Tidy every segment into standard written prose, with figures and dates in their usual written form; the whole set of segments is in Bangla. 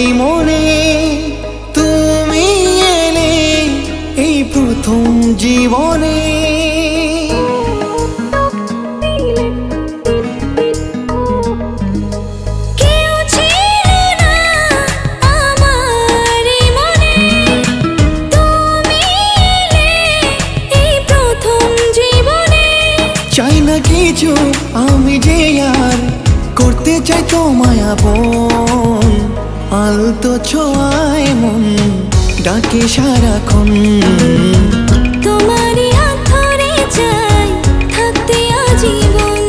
এই মনে তুমি এলে এই প্রথম জীবনে। চাই না কিছু আমি যে আর করতে চাই তোমায় আপন, আলতো ছোঁয়ায় মন ডাকে সারাক্ষণ। তোমারই হাত ধরে চাই থাকতে আজীবন।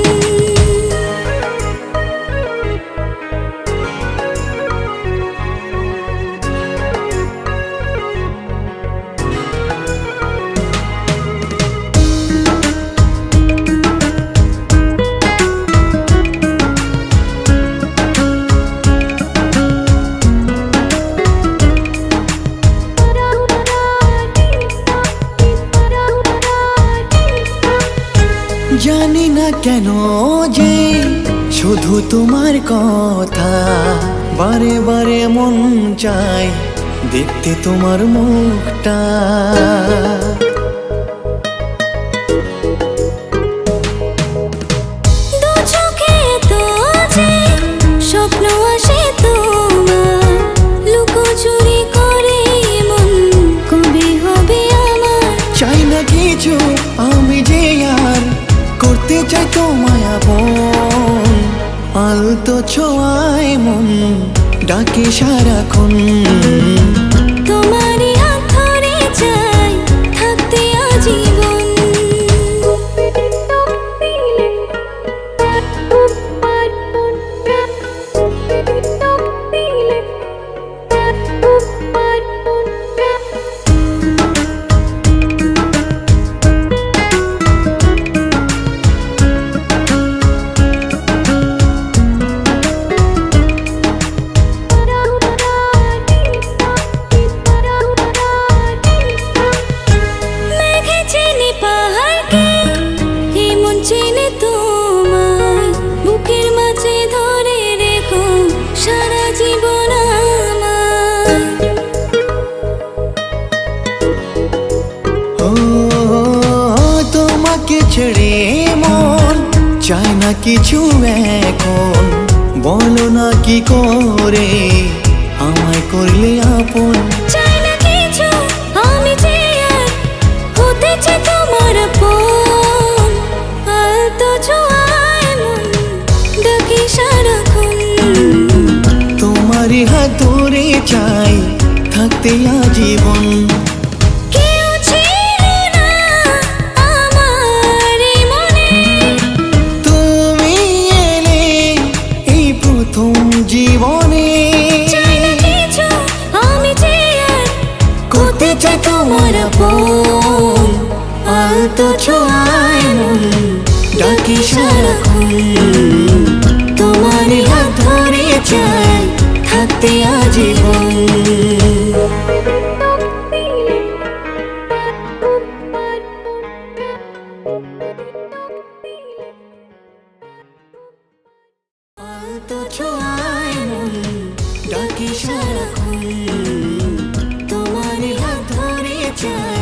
জানি না কেন যে শুধু তোমার কথা বারে বারে মন চায় দেখতে তোমার মুখটা। দু চোখে তো যে স্বপ্ন আসে তোমার, লুকোচুরি করে মন কবে হবে আমার। চাই না কিছু আমি যে আর করতে চাই তোমায় আপন, আলতো ছোঁয়ায় মন ডাকে সারাক্ষণ। তোমারই হাত ধরে চাই থাকতে আজীবন। চেনে তোমায় বুকের মাঝে ধরে রেখো সারা জীবন আমায়। ও তোমাকে ছেড়ে মন চায় না কিছু এখন, বলো না কি করে আমায় করলে আপন। চাই না কিছু আমি যে আর হতে চাই তোমার আপন, আলতো ছোঁয়ায় মন ডাকে সারাক্ষণ। তোমারই হাত ধরে চাই থাকতে আজীবন। কেউ ছিল না আমার এই মনে, তুমি এলে এই প্রথম জীবনে। চাই না কিছু আমি যে আর করতে চাই তোমার আপন, আলতো ছোঁয়ায় মন ডাকে সারাক্ষণ। তোমারই হাত ধরে চাই থাকতে আজীবন। আলতো ছোঁয়ায় মন ডাকে সারাক্ষণ, তোমারই হাত ধরে চাই